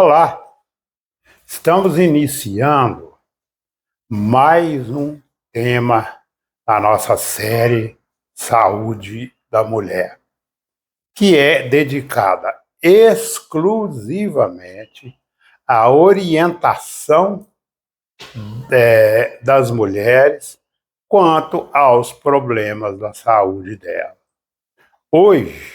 Olá, estamos iniciando mais um tema da nossa série Saúde da Mulher, que é dedicada exclusivamente à orientação das mulheres quanto aos problemas da saúde dela. Hoje,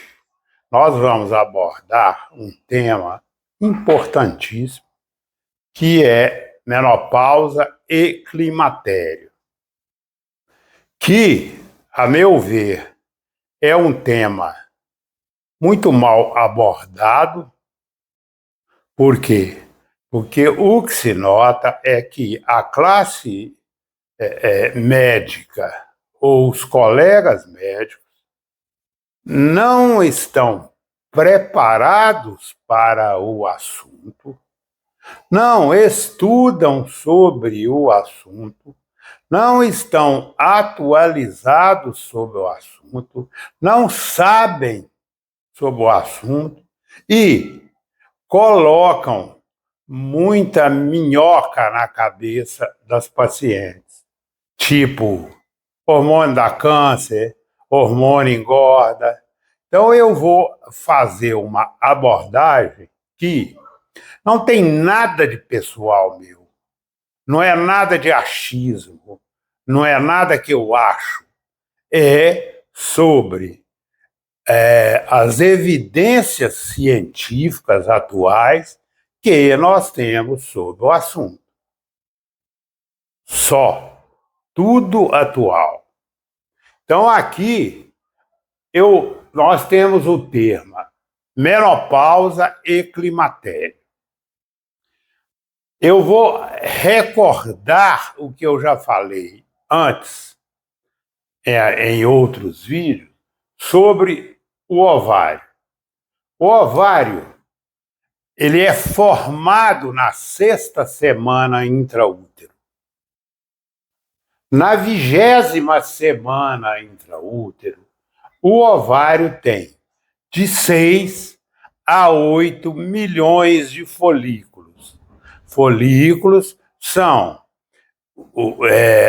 nós vamos abordar um tema importantíssimo, que é menopausa e climatério, que, a meu ver, é um tema muito mal abordado. Por quê? Porque o que se nota é que a classe médica ou os colegas médicos não estão preparados para o assunto, não estudam sobre o assunto, não estão atualizados sobre o assunto, não sabem sobre o assunto e colocam muita minhoca na cabeça das pacientes, tipo hormônio dá câncer, hormônio engorda. Então eu vou fazer uma abordagem que não tem nada de pessoal meu, não é nada de achismo, não é nada que eu acho, é sobre as evidências científicas atuais que nós temos sobre o assunto. Só, tudo atual. Então aqui nós temos o termo menopausa e climatério. Eu vou recordar o que eu já falei antes, em outros vídeos, sobre o ovário. O ovário, ele é formado na 6ª semana intraútero. Na 20ª semana intraútero, o ovário tem de 6 a 8 milhões de folículos. Folículos são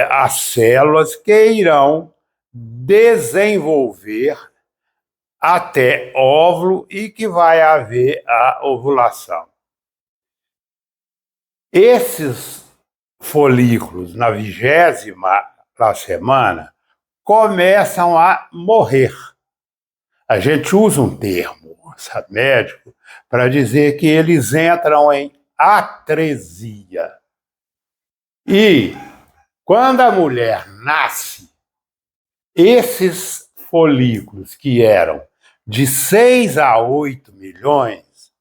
as células que irão desenvolver até óvulo e que vai haver a ovulação. Esses folículos, na 20ª semana, começam a morrer. A gente usa um termo, sabe, médico, para dizer que eles entram em atresia. E quando a mulher nasce, esses folículos que eram de 6 a 8 milhões,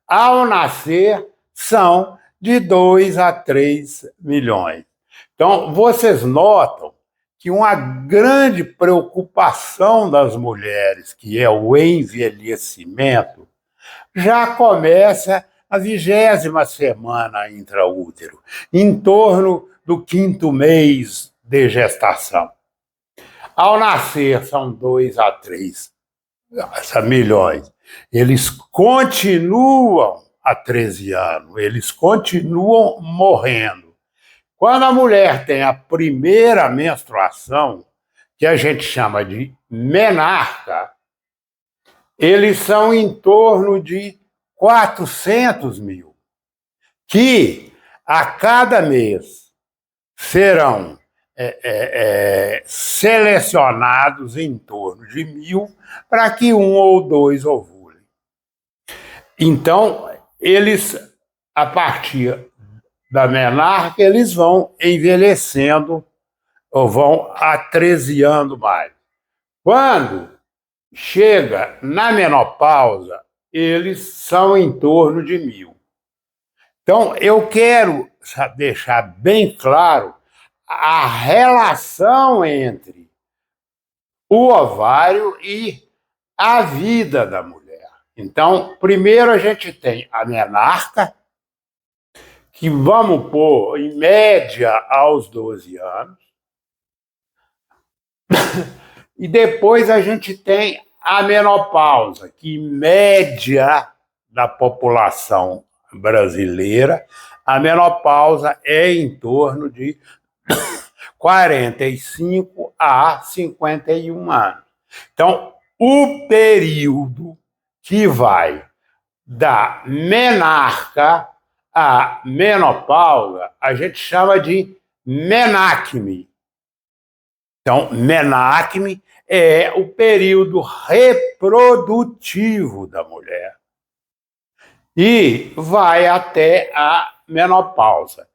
ao nascer são de 2 a 3 milhões. Então, vocês notam que uma grande preocupação das mulheres, que é o envelhecimento, já começa a 20ª semana intraútero, em torno do 5º mês de gestação. Ao nascer, são 2 a 3 milhões. Eles continuam há 13 anos, eles continuam morrendo. Quando a mulher tem a primeira menstruação, que a gente chama de menarca, eles são em torno de 400 mil, que a cada mês serão selecionados em torno de 1.000 para que 1 ou 2 ovulem. Então, eles, a partir da menarca, eles vão envelhecendo ou vão atreziando mais. Quando chega na menopausa, eles são em torno de 1.000. Então, eu quero deixar bem claro a relação entre o ovário e a vida da mulher. Então, primeiro a gente tem a menarca, que vamos pôr em média aos 12 anos, e depois a gente tem a menopausa, que média da população brasileira, a menopausa é em torno de 45 a 51 anos. Então, o período que vai da menarca à menopausa, a gente chama de menacme. Então, menacme é o período reprodutivo da mulher e vai até a menopausa.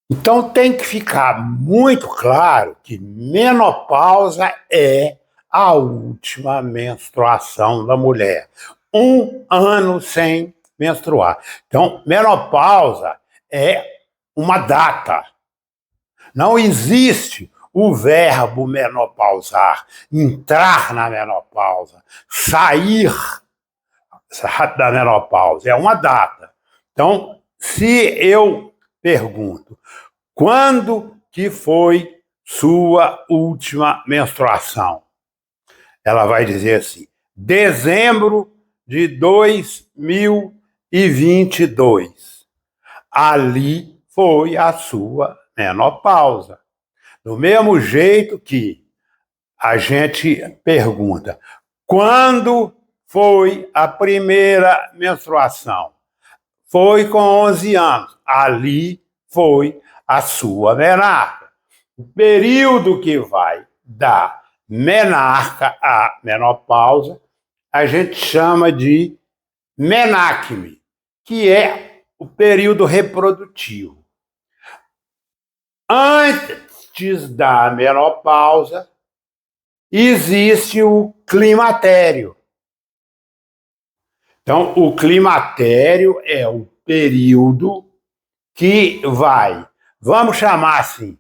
Então, tem que ficar muito claro que menopausa é a última menstruação da mulher. 1 ano sem menstruar. Então, menopausa é uma data. Não existe o verbo menopausar, entrar na menopausa, sair da menopausa. É uma data. Então, se eu pergunto, quando que foi sua última menstruação? Ela vai dizer assim, dezembro de 2022. Ali foi a sua menopausa. Do mesmo jeito que a gente pergunta, quando foi a primeira menstruação? Foi com 11 anos. Ali foi a sua menarca. O período que vai da menarca à menopausa, a gente chama de menacme, que é o período reprodutivo. Antes da menopausa, existe o climatério. Então, o climatério é o período que vai, vamos chamar assim,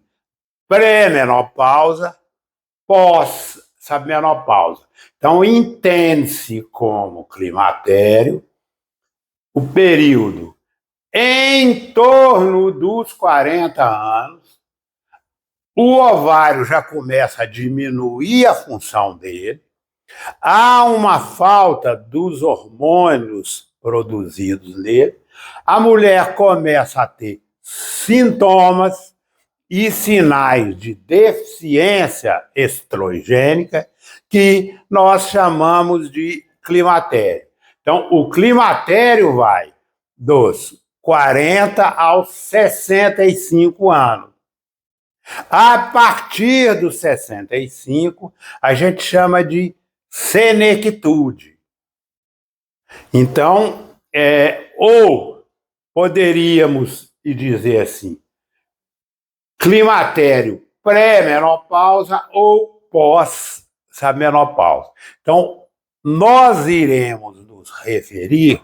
pré-menopausa, pós-menopausa. Então, entende-se como climatério o período em torno dos 40 anos, o ovário já começa a diminuir a função dele, há uma falta dos hormônios produzidos nele, a mulher começa a ter sintomas e sinais de deficiência estrogênica que nós chamamos de climatério. Então, o climatério vai dos 40 aos 65 anos. A partir dos 65, a gente chama de senectude. Então, ou poderíamos dizer assim, climatério pré-menopausa ou pós-menopausa. Então, nós iremos nos referir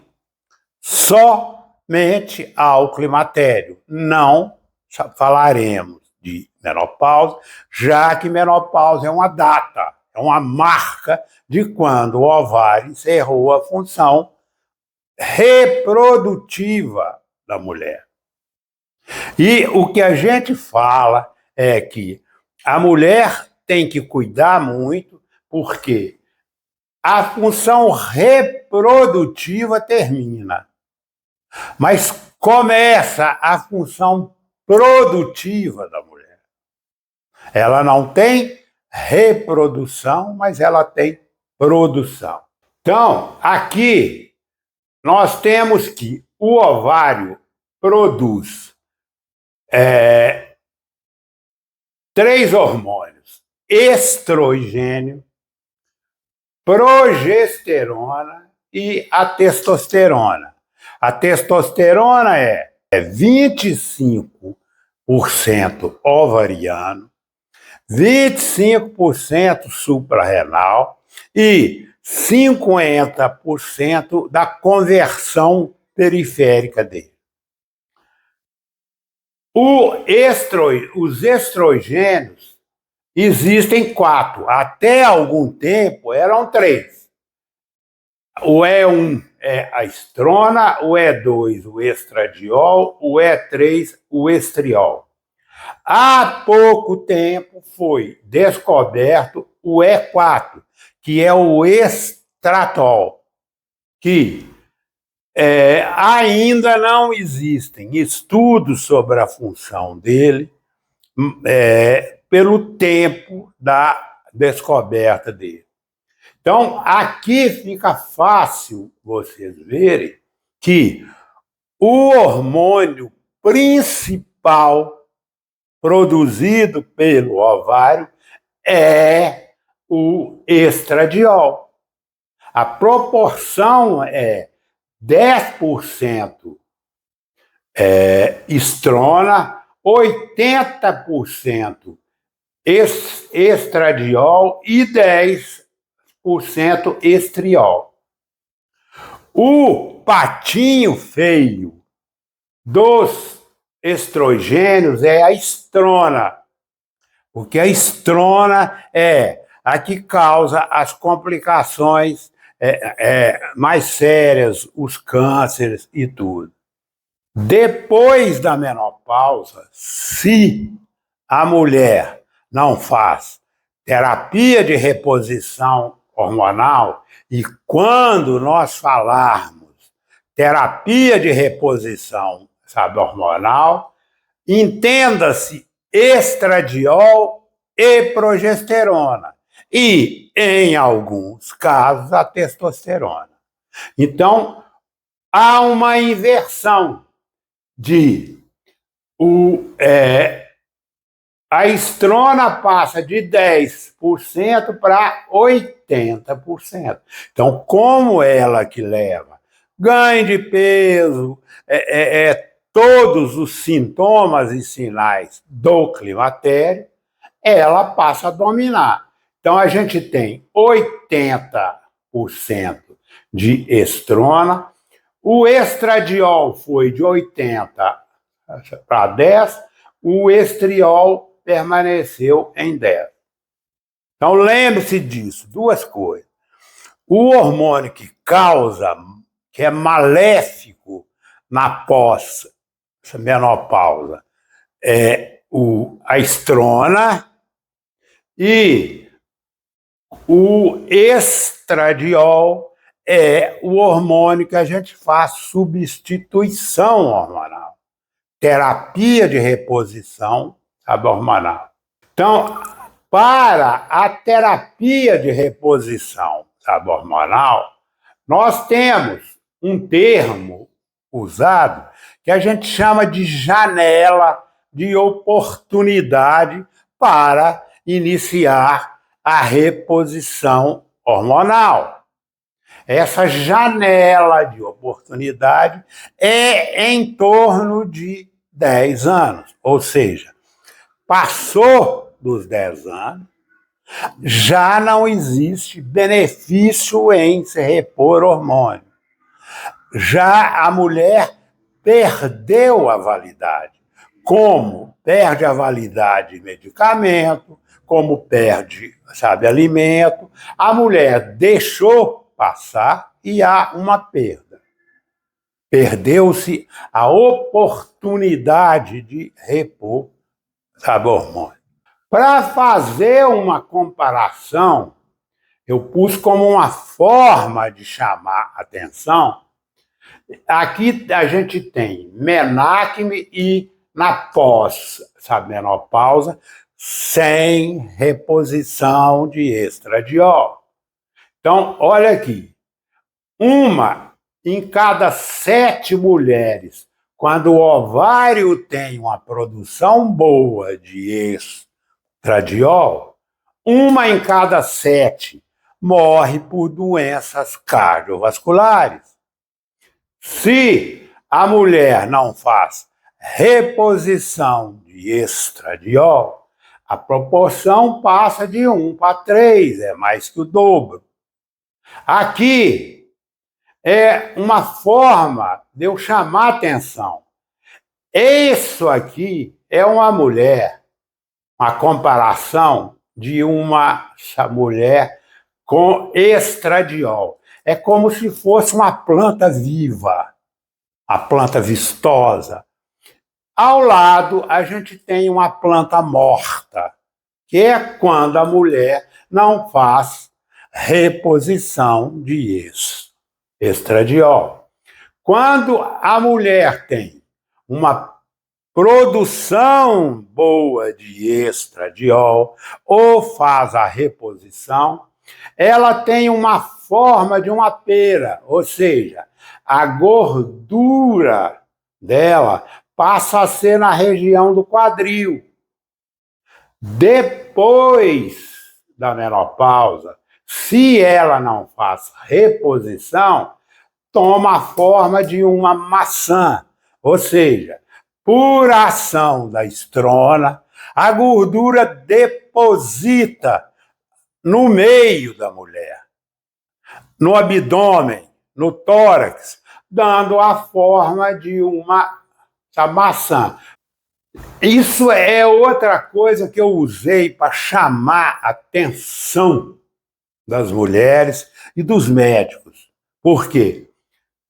somente ao climatério, não falaremos de menopausa, já que menopausa é uma data, é uma marca de quando o ovário encerrou a função reprodutiva da mulher. E o que a gente fala é que a mulher tem que cuidar muito, porque a função reprodutiva termina, mas começa a função produtiva da mulher. Ela não tem reprodução, mas ela tem produção. Então, aqui nós temos que o ovário produz 3 hormônios: estrogênio, progesterona e a testosterona. A testosterona é 25% ovariano, 25% suprarrenal e 50% da conversão periférica dele. Os estrogênios existem 4. Até algum tempo eram 3. O E1 é a estrona, o E2 o estradiol, o E3 o estriol. Há pouco tempo foi descoberto o E4, que é o estratol, que ainda não existem estudos sobre a função dele pelo tempo da descoberta dele. Então, aqui fica fácil vocês verem que o hormônio principal produzido pelo ovário é o estradiol. A proporção é 10% estrona, 80% estradiol e 10% estriol. O patinho feio dos estrogênios é a estrona, porque a estrona é a que causa as complicações mais sérias, os cânceres e tudo. Depois da menopausa, se a mulher não faz terapia de reposição hormonal, e quando nós falarmos terapia de reposição, hormonal, entenda-se estradiol e progesterona, e, em alguns casos, a testosterona. Então, há uma inversão a estrona passa de 10% para 80%. Então, como ela que leva ganho de peso, todos os sintomas e sinais do climatério, ela passa a dominar. Então, a gente tem 80% de estrona, o estradiol foi de 80 para 10, o estriol permaneceu em 10. Então, lembre-se disso, duas coisas. O hormônio que é maléfico na pós-menopausa, é a estrona, e o estradiol é o hormônio que a gente faz substituição hormonal, terapia de reposição hormonal. Então, para a terapia de reposição hormonal, nós temos um termo usado que a gente chama de janela de oportunidade para iniciar a reposição hormonal. Essa janela de oportunidade é em torno de 10 anos, ou seja, passou dos 10 anos, já não existe benefício em se repor hormônio. Já a mulher perdeu a validade. Como perde a validade de medicamento, como perde, alimento, a mulher deixou passar e há uma perda. Perdeu-se a oportunidade de repor, hormônio. Para fazer uma comparação, eu pus como uma forma de chamar atenção. Aqui a gente tem menacme e na pós-menopausa, sem reposição de estradiol. Então, olha aqui, uma em cada 7 mulheres, quando o ovário tem uma produção boa de estradiol, uma em cada 7 morre por doenças cardiovasculares. Se a mulher não faz reposição de estradiol, a proporção passa de 1 para 3, é mais que o dobro. Aqui é uma forma de eu chamar atenção. Isso aqui é uma mulher, uma comparação de uma mulher com estradiol. É como se fosse uma planta viva, a planta vistosa. Ao lado, a gente tem uma planta morta, que é quando a mulher não faz reposição de estradiol. Quando a mulher tem uma produção boa de estradiol ou faz a reposição, ela tem uma forma de uma pera, ou seja, a gordura dela passa a ser na região do quadril. Depois da menopausa, se ela não faz reposição, toma a forma de uma maçã, ou seja, por ação da estrona, a gordura deposita no meio da mulher, no abdômen, no tórax, dando a forma de uma maçã. Isso é outra coisa que eu usei para chamar a atenção das mulheres e dos médicos. Por quê?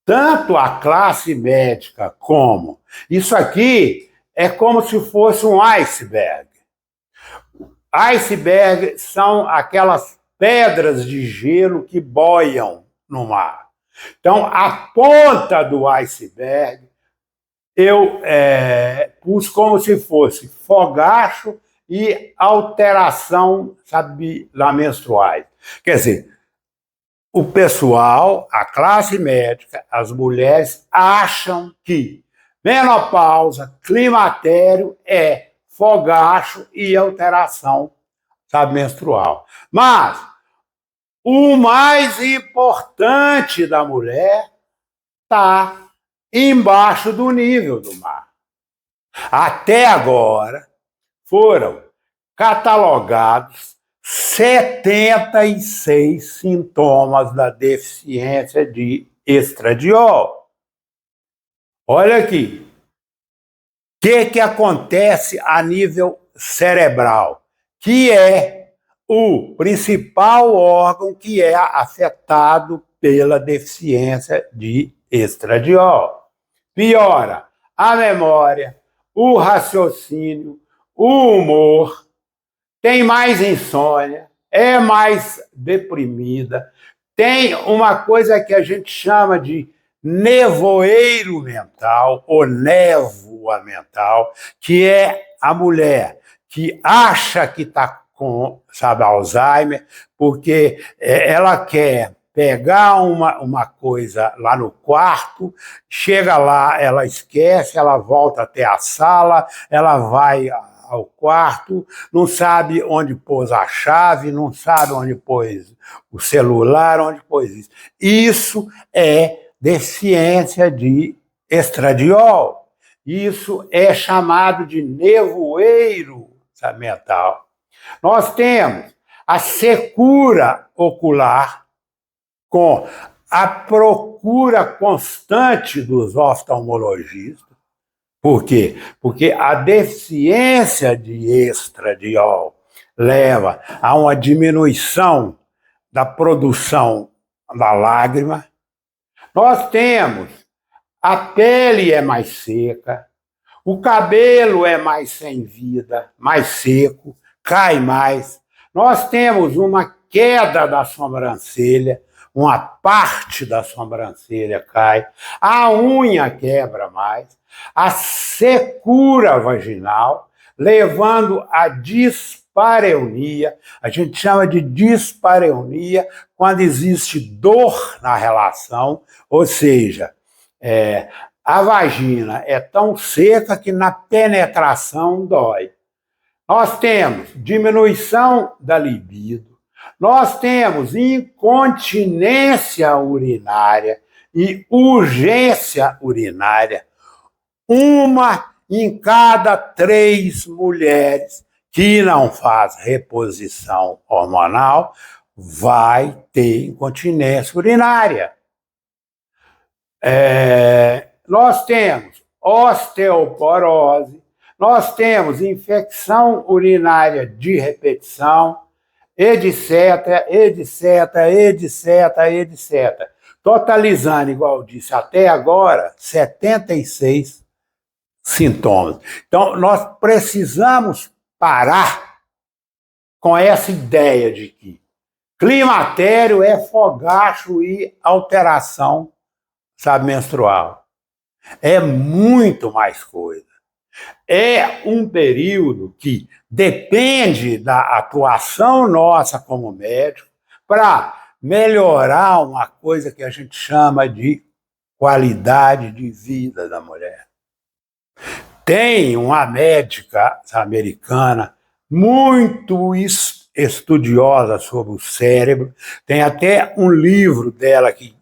Tanto a classe médica como... Isso aqui é como se fosse um iceberg. Iceberg são aquelas pedras de gelo que boiam no mar. Então, a ponta do iceberg eu pus como se fosse fogacho e alteração, sabe, lá menstruais. Quer dizer, o pessoal, a classe médica, as mulheres acham que menopausa, climatério é fogacho e alteração, sabe, menstrual. Mas o mais importante da mulher está embaixo do nível do mar. Até agora foram catalogados 76 sintomas da deficiência de estradiol. Olha aqui. O que acontece a nível cerebral? Que é o principal órgão que é afetado pela deficiência de estradiol. Piora a memória, o raciocínio, o humor, tem mais insônia, é mais deprimida, tem uma coisa que a gente chama de nevoeiro mental ou névoa mental, que é a mulher que acha que está com, sabe, Alzheimer, porque ela quer pegar uma coisa lá no quarto, chega lá, ela esquece, ela volta até a sala, ela vai ao quarto, não sabe onde pôs a chave, não sabe onde pôs o celular, onde pôs isso. Isso é deficiência de estradiol. Isso é chamado de nevoeiro mental. Nós temos a secura ocular, com a procura constante dos oftalmologistas. Por quê? Porque a deficiência de estradiol leva a uma diminuição da produção da lágrima. Nós temos a pele é mais seca, o cabelo é mais sem vida, mais seco, cai mais. Nós temos uma queda da sobrancelha, uma parte da sobrancelha cai, a unha quebra mais, a secura vaginal, levando à dispareunia. A gente chama de dispareunia quando existe dor na relação, ou seja, a vagina é tão seca que na penetração dói. Nós temos diminuição da libido, nós temos incontinência urinária e urgência urinária. 1 em cada 3 mulheres que não faz reposição hormonal vai ter incontinência urinária. Nós temos osteoporose, nós temos infecção urinária de repetição, etc, etc, etc, etc. Totalizando, igual eu disse, até agora, 76 sintomas. Então, nós precisamos parar com essa ideia de que climatério é fogacho e alteração, sabe, menstrual. É muito mais coisa. É um período que depende da atuação nossa como médico para melhorar uma coisa que a gente chama de qualidade de vida da mulher. Tem uma médica americana muito estudiosa sobre o cérebro, tem até um livro dela que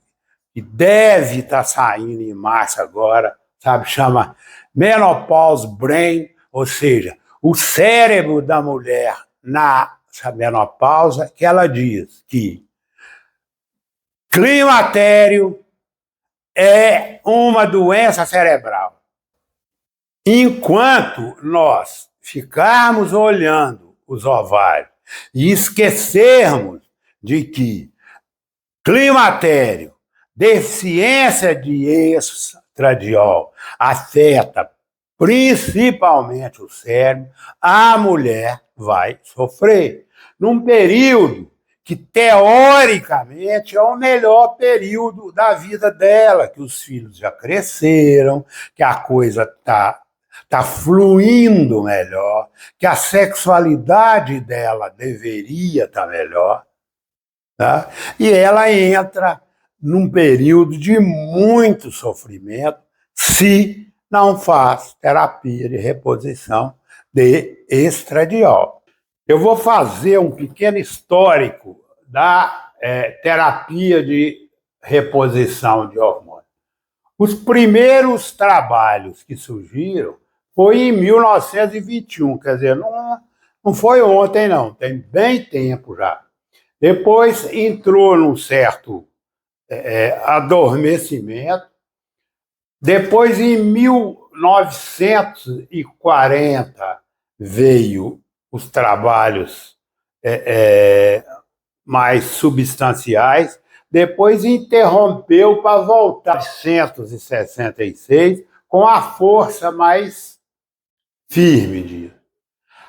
deve estar saindo em março agora, sabe, chama Menopause Brain, ou seja, o cérebro da mulher na menopausa, que ela diz que climatério é uma doença cerebral. Enquanto nós ficarmos olhando os ovários e esquecermos de que climatério, deficiência de estradiol, afeta principalmente o cérebro, a mulher vai sofrer. Num período que, teoricamente, é o melhor período da vida dela, que os filhos já cresceram, que a coisa está fluindo melhor, que a sexualidade dela deveria estar melhor. Tá? E ela entra num período de muito sofrimento se não faz terapia de reposição de estradiol. Eu vou fazer um pequeno histórico da terapia de reposição de hormônios. Os primeiros trabalhos que surgiram foi em 1921, quer dizer, não foi ontem, não, tem bem tempo já. Depois entrou num certo adormecimento. Depois, em 1940, veio os trabalhos mais substanciais. Depois interrompeu para voltar em 1966 com a força mais firme disso.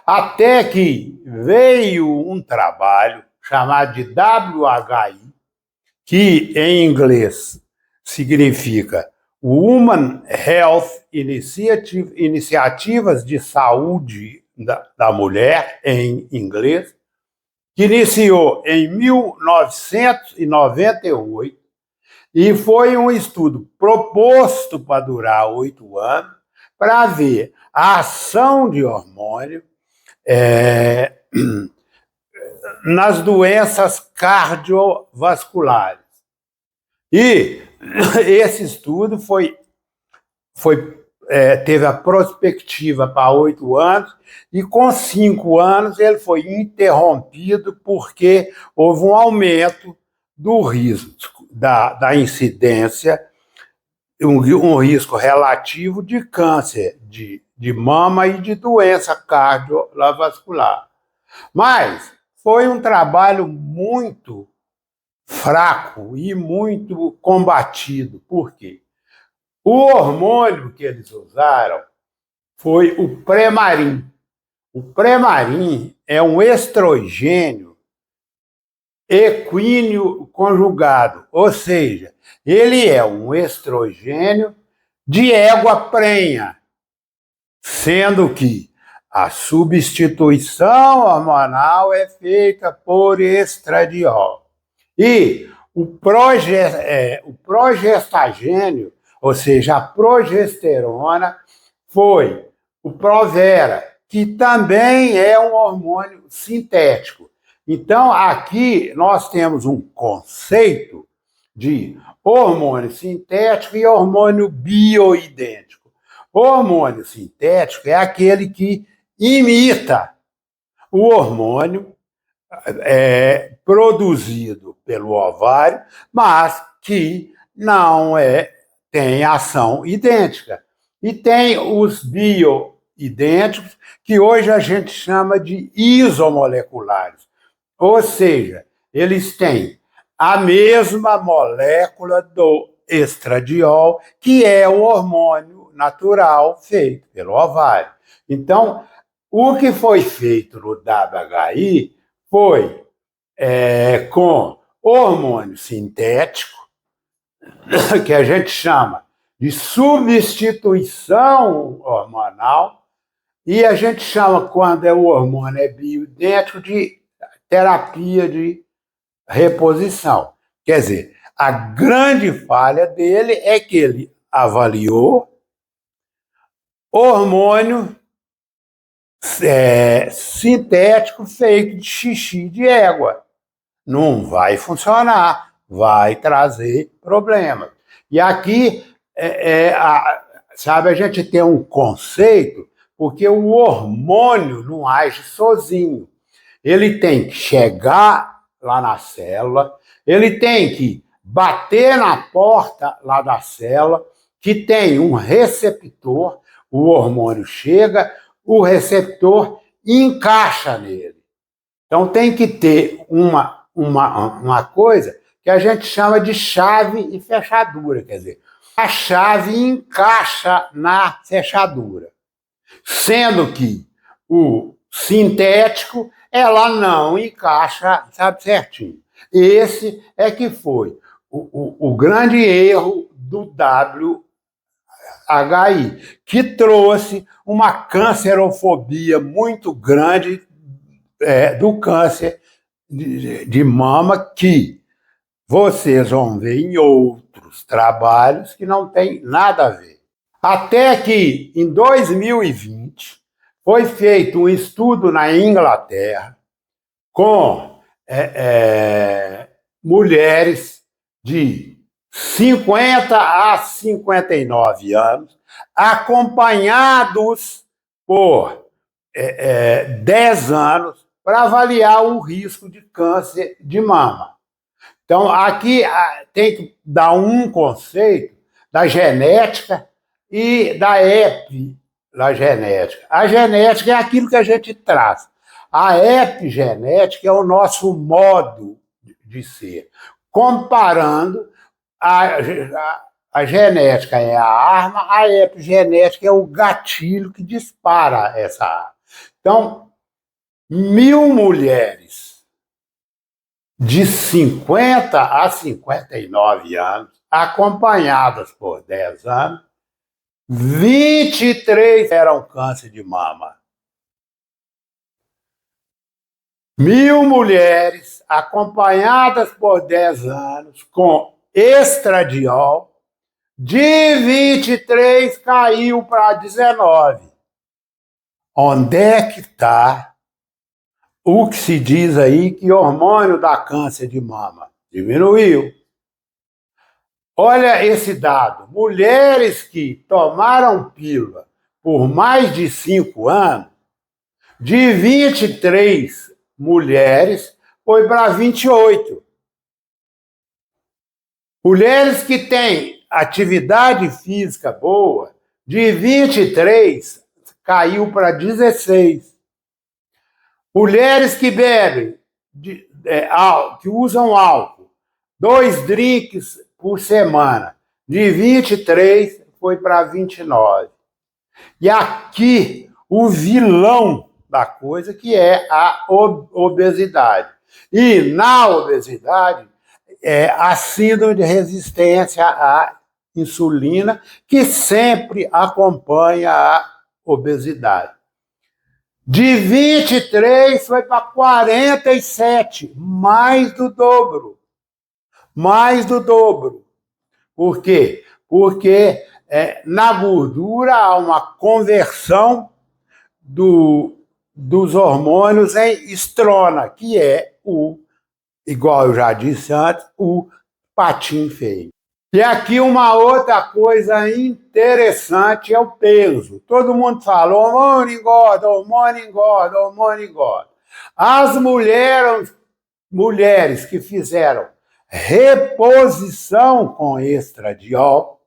Até que veio um trabalho chamado de WHI, que em inglês significa Women Health Initiative, Iniciativas de Saúde da Mulher, em inglês, que iniciou em 1998 e foi um estudo proposto para durar 8 anos, para ver a ação de hormônio nas doenças cardiovasculares. E esse estudo teve a prospectiva para 8 anos, e com 5 anos ele foi interrompido porque houve um aumento do risco, da incidência, um risco relativo de câncer de mama e de doença cardiovascular. Mas foi um trabalho muito fraco e muito combatido. Por quê? O hormônio que eles usaram foi o Premarin. O Premarin é um estrogênio equíneo conjugado, ou seja, ele é um estrogênio de égua prenha, sendo que a substituição hormonal é feita por estradiol. E o progestagênio, ou seja, a progesterona, foi o Provera, que também é um hormônio sintético. Então, aqui nós temos um conceito de hormônio sintético e hormônio bioidêntico. O hormônio sintético é aquele que imita o hormônio produzido pelo ovário, mas que não tem ação idêntica. E tem os bioidênticos, que hoje a gente chama de isomoleculares. Ou seja, eles têm a mesma molécula do estradiol, que é o hormônio natural feito pelo ovário. Então, o que foi feito no WHI foi com hormônio sintético, que a gente chama de substituição hormonal, e a gente chama, quando o hormônio é bioidêntico, de terapia de reposição. Quer dizer, a grande falha dele é que ele avaliou hormônio sintético feito de xixi de égua. Não vai funcionar, vai trazer problemas. E aqui, sabe, a gente tem um conceito, porque o hormônio não age sozinho. Ele tem que chegar lá na célula, ele tem que bater na porta lá da célula, que tem um receptor, o hormônio chega, o receptor encaixa nele. Então tem que ter uma coisa que a gente chama de chave e fechadura, quer dizer, a chave encaixa na fechadura, sendo que o sintético ela não encaixa, sabe, certinho. Esse é que foi o grande erro do WHI, que trouxe uma cancerofobia muito grande do câncer de mama, que vocês vão ver em outros trabalhos que não tem nada a ver. Até que, em 2020, foi feito um estudo na Inglaterra com mulheres de 50 a 59 anos, acompanhados por 10 anos, para avaliar o risco de câncer de mama. Então, aqui tem que dar um conceito da genética e da epigenética. A genética é aquilo que a gente traz. A epigenética é o nosso modo de ser. Comparando, a genética é a arma, a epigenética é o gatilho que dispara essa arma. Então, 1.000 mulheres de 50 a 59 anos, acompanhadas por 10 anos, 23 eram câncer de mama. 1.000 mulheres acompanhadas por 10 anos com estradiol, de 23 caiu para 19. Onde é que está o que se diz aí que o hormônio dá câncer de mama? Diminuiu. Olha esse dado. Mulheres que tomaram pílula por mais de 5 anos, de 23 mulheres, foi para 28. Mulheres que têm atividade física boa, de 23, caiu para 16. Mulheres que bebem, que usam álcool, 2 drinks por semana, de 23 foi para 29. E aqui o vilão da coisa, que é a obesidade. E na obesidade, a síndrome de resistência à insulina, que sempre acompanha a obesidade. De 23 foi para 47, mais do dobro. Mais do dobro. Por quê? Porque na gordura há uma conversão dos hormônios em estrona, que é igual eu já disse antes, o patinho feio. E aqui uma outra coisa interessante é o peso. Todo mundo fala, hormônio engorda, hormônio engorda, hormônio engorda. As mulheres que fizeram reposição com estradiol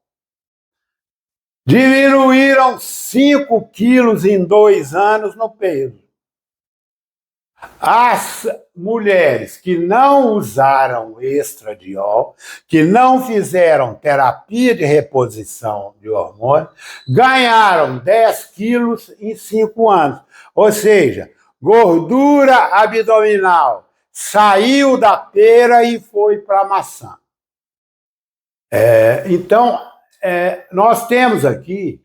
diminuíram 5 quilos em 2 anos no peso. As mulheres que não usaram estradiol, que não fizeram terapia de reposição de hormônio, ganharam 10 quilos em 5 anos. Ou seja, gordura abdominal saiu da pera e foi para a maçã. Então, nós temos aqui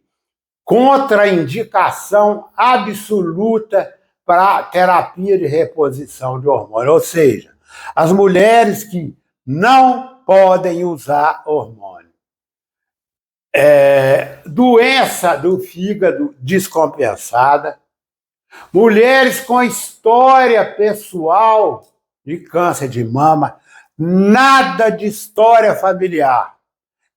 contraindicação absoluta para terapia de reposição de hormônio, ou seja, as mulheres que não podem usar hormônio. Doença do fígado descompensada, mulheres com história pessoal de câncer de mama, nada de história familiar.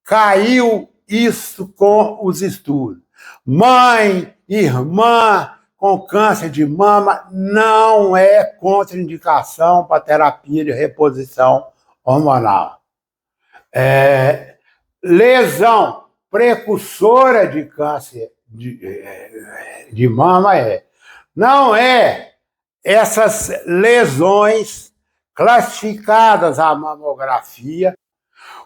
Caiu isso com os estudos. Mãe, irmã com câncer de mama não é contraindicação para terapia de reposição hormonal. Lesão precursora de câncer de mama não é essas lesões classificadas à mamografia.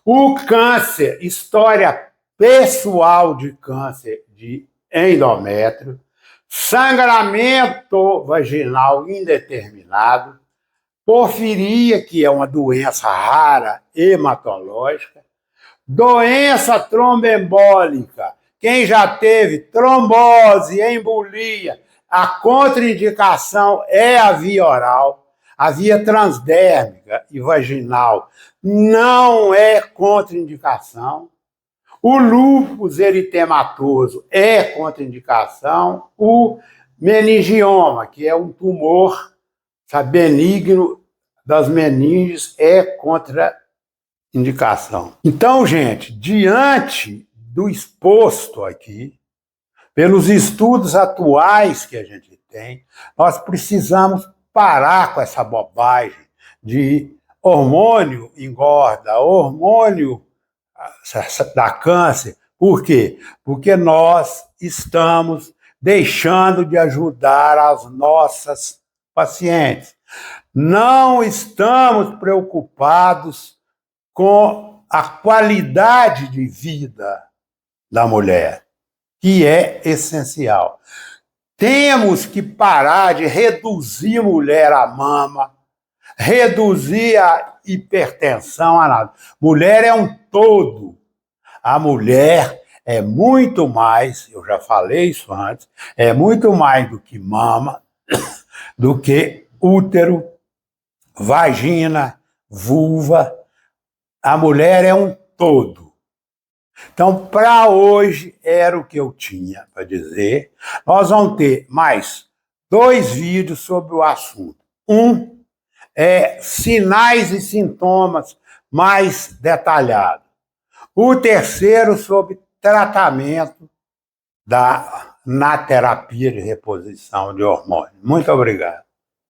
O câncer, história pessoal de câncer de endométrio, sangramento vaginal indeterminado, porfiria, que é uma doença rara hematológica, doença tromboembólica. Quem já teve trombose, embolia, a contraindicação é a via oral, a via transdérmica e vaginal não é contraindicação. O lúpus eritematoso é contraindicação. O meningioma, que é um tumor benigno das meninges, é contraindicação. Então, gente, diante do exposto aqui, pelos estudos atuais que a gente tem, nós precisamos parar com essa bobagem de hormônio engorda, hormônio dá câncer. Por quê? Porque nós estamos deixando de ajudar as nossas pacientes. Não estamos preocupados com a qualidade de vida da mulher, que é essencial. Temos que parar de reduzir mulher à mama, reduzir a hipertensão a nada. Mulher é um todo. A mulher é muito mais, eu já falei isso antes, é muito mais do que mama, do que útero, vagina, vulva. A mulher é um todo. Então, para hoje, era o que eu tinha para dizer. Nós vamos ter mais 2 vídeos sobre o assunto. Um é sinais e sintomas mais detalhados. O terceiro sobre tratamento na terapia de reposição de hormônio. Muito obrigado.